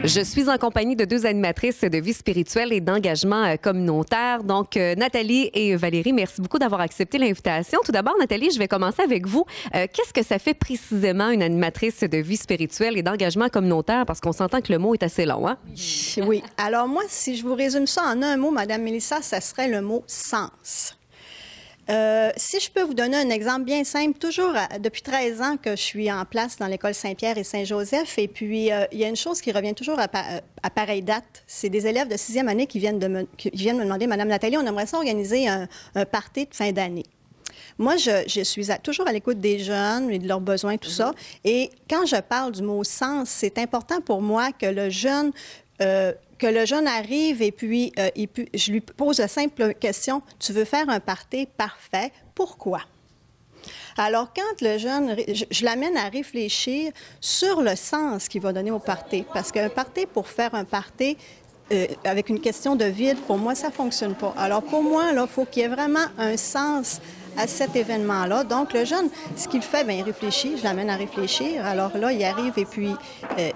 Je suis en compagnie de deux animatrices de vie spirituelle et d'engagement communautaire. Donc, Nathalie et Valérie, merci beaucoup d'avoir accepté l'invitation. Tout d'abord, Nathalie, je vais commencer avec vous. Qu'est-ce que ça fait précisément une animatrice de vie spirituelle et d'engagement communautaire? Parce qu'on s'entend que le mot est assez long, hein? Oui. Alors moi, si je vous résume ça en un mot, Madame Mélissa, ça serait le mot « sens ». Si je peux vous donner un exemple bien simple, depuis 13 ans que je suis en place dans l'école Saint-Pierre et Saint-Joseph, et puis il y a une chose qui revient toujours à pareille date, c'est des élèves de 6e année qui viennent me demander, Madame Nathalie, on aimerait ça organiser un party de fin d'année. Moi, je suis toujours à l'écoute des jeunes et de leurs besoins, tout ça, et quand je parle du mot « sens », c'est important pour moi que le jeune arrive et puis je lui pose la simple question, tu veux faire un party parfait, pourquoi? Alors, quand le jeune, je l'amène à réfléchir sur le sens qu'il va donner au party, parce qu'un party, pour faire un party, avec une question de vide, pour moi, ça ne fonctionne pas. Alors, pour moi, il faut qu'il y ait vraiment un sens à cet événement-là. Donc, le jeune, ce qu'il fait, bien, il réfléchit, je l'amène à réfléchir. Alors là, il arrive et puis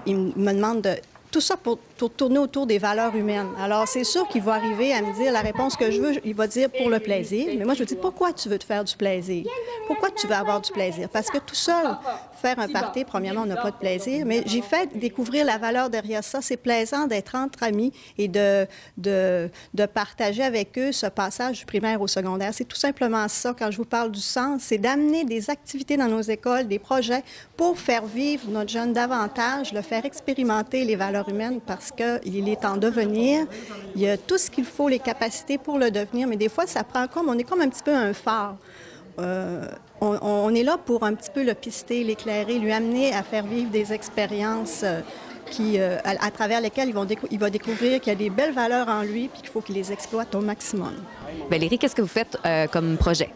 il me demande de... Tout ça pour tourner autour des valeurs humaines. Alors, c'est sûr qu'il va arriver à me dire la réponse que je veux. Il va dire pour le plaisir. Mais moi, je lui dis pourquoi tu veux te faire du plaisir? Pourquoi tu veux avoir du plaisir? Parce que tout seul, faire un party, premièrement, on n'a pas de plaisir. Mais j'ai fait découvrir la valeur derrière ça. C'est plaisant d'être entre amis et de partager avec eux ce passage du primaire au secondaire. C'est tout simplement ça, quand je vous parle du sens, c'est d'amener des activités dans nos écoles, des projets pour faire vivre notre jeune davantage, le faire expérimenter les valeurs humaines parce qu'il est en devenir. Il y a tout ce qu'il faut, les capacités pour le devenir, mais des fois, ça prend on est comme un petit peu un phare. On est là pour un petit peu le pister, l'éclairer, lui amener à faire vivre des expériences à travers lesquelles il va découvrir qu'il y a des belles valeurs en lui puis qu'il faut qu'il les exploite au maximum. Valérie, qu'est-ce que vous faites comme projet?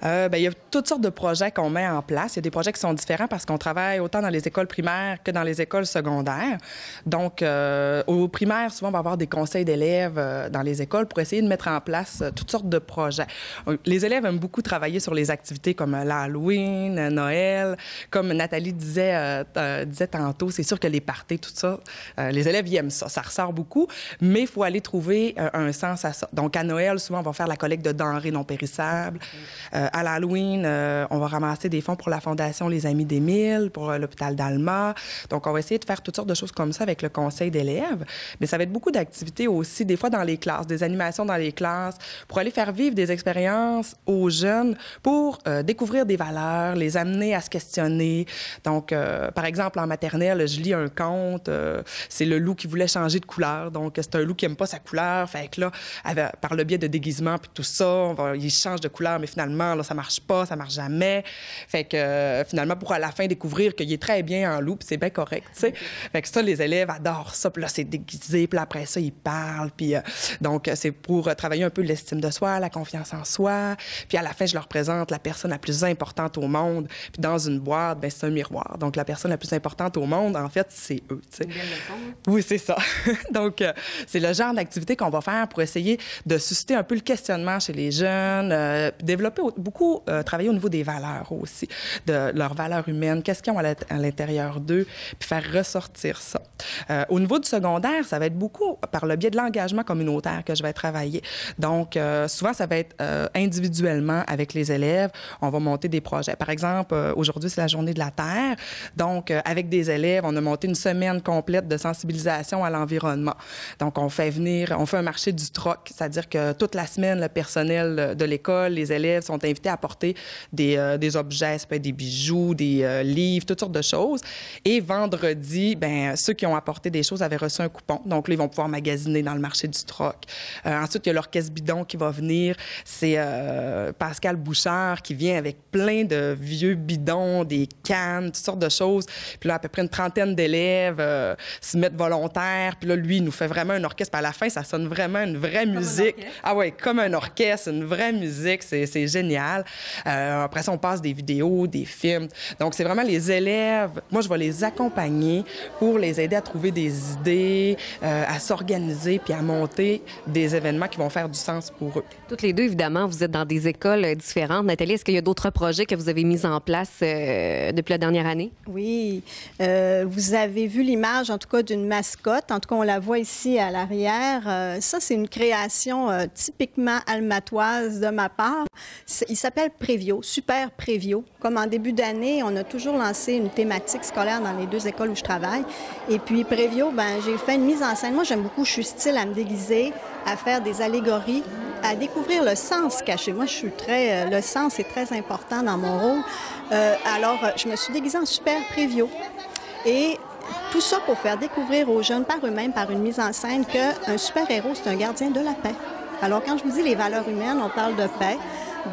Il y a toutes sortes de projets qu'on met en place. Il y a des projets qui sont différents parce qu'on travaille autant dans les écoles primaires que dans les écoles secondaires. Donc, au primaire, souvent, on va avoir des conseils d'élèves dans les écoles pour essayer de mettre en place toutes sortes de projets. Les élèves aiment beaucoup travailler sur les activités comme l'Halloween, Noël. Comme Nathalie disait tantôt, c'est sûr que les parties, tout ça, les élèves, ils aiment ça. Ça ressort beaucoup, mais il faut aller trouver un sens à ça. Donc, à Noël, souvent, on va faire la collecte de denrées non périssables. À l'Halloween, on va ramasser des fonds pour la Fondation Les Amis d'Émile, pour l'hôpital d'Alma. Donc, on va essayer de faire toutes sortes de choses comme ça avec le conseil d'élèves. Mais ça va être beaucoup d'activités aussi, des fois dans les classes, des animations dans les classes, pour aller faire vivre des expériences aux jeunes pour découvrir des valeurs, les amener à se questionner. Donc, par exemple, en maternelle, je lis un conte, c'est le loup qui voulait changer de couleur. Donc, c'est un loup qui n'aime pas sa couleur. Fait que là, par le biais de déguisement puis tout ça, il change de couleur, mais finalement, là, ça marche pas, ça marche jamais. Fait que finalement, pour à la fin découvrir qu'il est très bien en loup, puis c'est bien correct, tu sais. Fait que ça, les élèves adorent ça. Puis là, c'est déguisé, puis après ça, ils parlent. Puis donc, c'est pour travailler un peu l'estime de soi, la confiance en soi. Puis à la fin, je leur présente la personne la plus importante au monde. Puis dans une boîte, ben c'est un miroir. Donc, la personne la plus importante au monde, en fait, c'est eux, tu sais. Une belle leçon, hein? Oui, c'est ça. Donc, c'est le genre d'activité qu'on va faire pour essayer de susciter un peu le questionnement chez les jeunes, développer beaucoup, travailler au niveau des valeurs aussi, de leurs valeurs humaines, qu'est-ce qu'ils ont à l'intérieur d'eux, puis faire ressortir ça. Au niveau du secondaire, ça va être beaucoup par le biais de l'engagement communautaire que je vais travailler. Donc, souvent, ça va être individuellement avec les élèves. On va monter des projets. Par exemple, aujourd'hui, c'est la Journée de la Terre. Donc, avec des élèves, on a monté une semaine complète de sensibilisation à l'environnement. Donc, on fait un marché du troc, c'est-à-dire que toute la semaine, le personnel de l'école, les élèves sont invités à apporter des objets, ça peut être des bijoux, des livres, toutes sortes de choses. Et vendredi, ben ceux qui ont apporté des choses avaient reçu un coupon. Donc là, ils vont pouvoir magasiner dans le marché du troc. Ensuite, il y a l'orchestre bidon qui va venir. C'est Pascal Bouchard qui vient avec plein de vieux bidons, des cannes, toutes sortes de choses. Puis là, à peu près une trentaine d'élèves se mettent volontaires. Puis là, lui, il nous fait vraiment un orchestre. Puis à la fin, ça sonne vraiment une vraie musique. Ah ouais, comme un orchestre, une vraie musique. C'est génial. génial. Après ça, on passe des vidéos, des films. Donc, c'est vraiment les élèves. Moi, je vais les accompagner pour les aider à trouver des idées, à s'organiser puis à monter des événements qui vont faire du sens pour eux. Toutes les deux, évidemment, vous êtes dans des écoles différentes. Nathalie, est-ce qu'il y a d'autres projets que vous avez mis en place depuis la dernière année? Oui. Vous avez vu l'image, en tout cas, d'une mascotte. En tout cas, on la voit ici à l'arrière. Ça, c'est une création typiquement almatoise de ma part. Il s'appelle Prévio, Super Prévio. Comme en début d'année, on a toujours lancé une thématique scolaire dans les 2 écoles où je travaille. Et puis, Prévio, j'ai fait une mise en scène. Moi, j'aime beaucoup, je suis style à me déguiser, à faire des allégories, à découvrir le sens caché. Moi, je suis très... le sens est très important dans mon rôle. Alors, je me suis déguisée en Super Prévio. Et tout ça pour faire découvrir aux jeunes par eux-mêmes, par une mise en scène, qu'un super-héros, c'est un gardien de la paix. Alors, quand je vous dis les valeurs humaines, on parle de paix.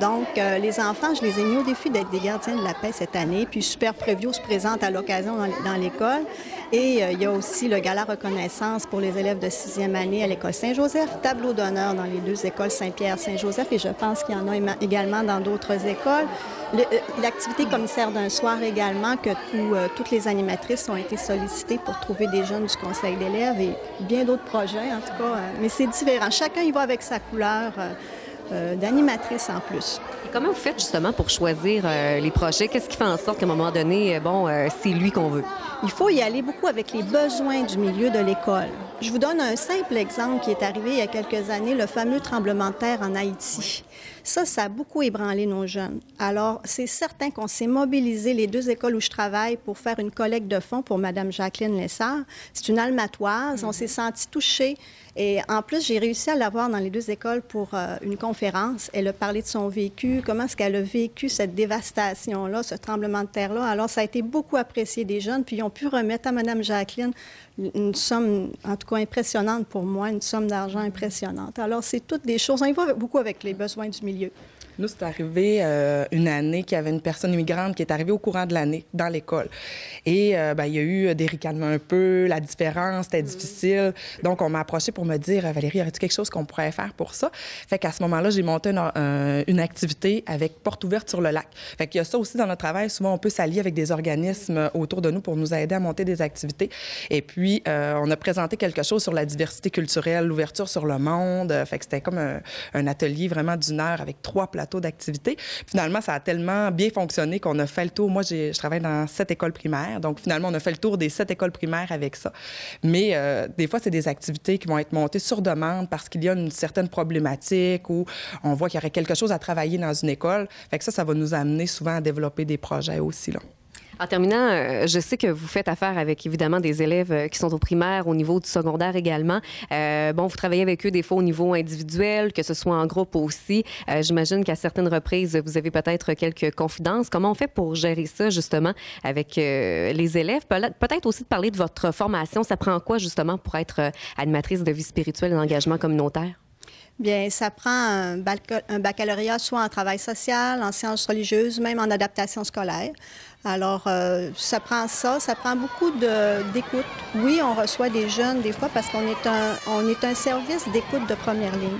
Donc, les enfants, je les ai mis au défi d'être des gardiens de la paix cette année. Puis, Super Prévio se présente à l'occasion dans l'école. Et il y a aussi le gala reconnaissance pour les élèves de 6e année à l'école Saint-Joseph, tableau d'honneur dans les 2 écoles Saint-Pierre-Saint-Joseph. Et je pense qu'il y en a également dans d'autres écoles. L'activité commissaire d'un soir également, que toutes les animatrices ont été sollicitées pour trouver des jeunes du conseil d'élèves et bien d'autres projets, en tout cas. Mais c'est différent. Chacun y va avec sa couleur d'animatrice en plus. Et comment vous faites justement pour choisir les projets? Qu'est-ce qui fait en sorte qu'à un moment donné, c'est lui qu'on veut? Il faut y aller beaucoup avec les besoins du milieu de l'école. Je vous donne un simple exemple qui est arrivé il y a quelques années, le fameux tremblement de terre en Haïti. Ça a beaucoup ébranlé nos jeunes. Alors, c'est certain qu'on s'est mobilisé, les 2 écoles où je travaille, pour faire une collecte de fonds pour Mme Jacqueline Lessard. C'est une almatoise. On s'est sentis touchés. Et en plus, j'ai réussi à l'avoir dans les 2 écoles pour une conférence. Elle a parlé de son vécu, comment est-ce qu'elle a vécu cette dévastation-là, ce tremblement de terre-là. Alors, ça a été beaucoup apprécié des jeunes. Puis, ils ont pu remettre à Mme Jacqueline une somme, en tout cas impressionnante pour moi, une somme d'argent impressionnante. Alors, c'est toutes des choses. On y va beaucoup avec les besoins du milieu. Nous, c'est arrivé une année qu'il y avait une personne immigrante qui est arrivée au courant de l'année dans l'école. Et il y a eu des ricanements un peu, la différence, c'était difficile. Donc, on m'a approché pour me dire, Valérie, y aurait-il quelque chose qu'on pourrait faire pour ça? Fait qu'à ce moment-là, j'ai monté une activité avec porte ouverte sur le lac. Fait qu'il y a ça aussi dans notre travail. Souvent, on peut s'allier avec des organismes autour de nous pour nous aider à monter des activités. Et puis, on a présenté quelque chose sur la diversité culturelle, l'ouverture sur le monde. Fait que c'était comme un atelier vraiment d'1 heure avec 3 plateaux d'activités. Finalement, ça a tellement bien fonctionné qu'on a fait le tour. Moi, je travaille dans 7 écoles primaires. Donc, finalement, on a fait le tour des 7 écoles primaires avec ça. Mais des fois, c'est des activités qui vont être montées sur demande parce qu'il y a une certaine problématique ou on voit qu'il y aurait quelque chose à travailler dans une école. Fait que ça va nous amener souvent à développer des projets aussi, là. En terminant, je sais que vous faites affaire avec, évidemment, des élèves qui sont au primaire, au niveau du secondaire également. Vous travaillez avec eux des fois au niveau individuel, que ce soit en groupe aussi. J'imagine qu'à certaines reprises, vous avez peut-être quelques confidences. Comment on fait pour gérer ça, justement, avec les élèves? Peut-être aussi de parler de votre formation. Ça prend quoi, justement, pour être animatrice de vie spirituelle et d'engagement communautaire? Bien, ça prend un baccalauréat soit en travail social, en sciences religieuses, même en adaptation scolaire. Alors, ça prend beaucoup d'écoute. Oui, on reçoit des jeunes des fois parce qu'on est un service d'écoute de première ligne.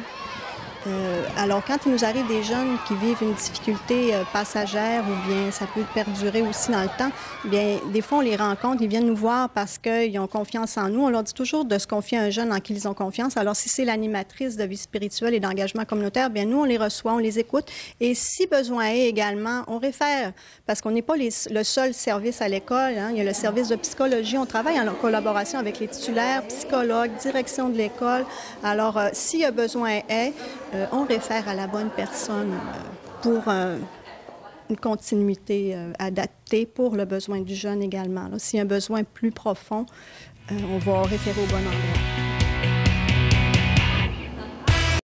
Alors, quand il nous arrive des jeunes qui vivent une difficulté passagère ou bien ça peut perdurer aussi dans le temps, bien, des fois, on les rencontre, ils viennent nous voir parce qu'ils ont confiance en nous. On leur dit toujours de se confier à un jeune en qui ils ont confiance. Alors, si c'est l'animatrice de vie spirituelle et d'engagement communautaire, bien, nous, on les reçoit, on les écoute. Et si besoin est également, on réfère parce qu'on n'est pas le seul service à l'école. Hein. Il y a le service de psychologie. On travaille en collaboration avec les titulaires, psychologues, direction de l'école. Alors, s'il y a besoin est, on réfère à la bonne personne pour une continuité adaptée pour le besoin du jeune également. S'il y a un besoin plus profond, on va référer au bon endroit.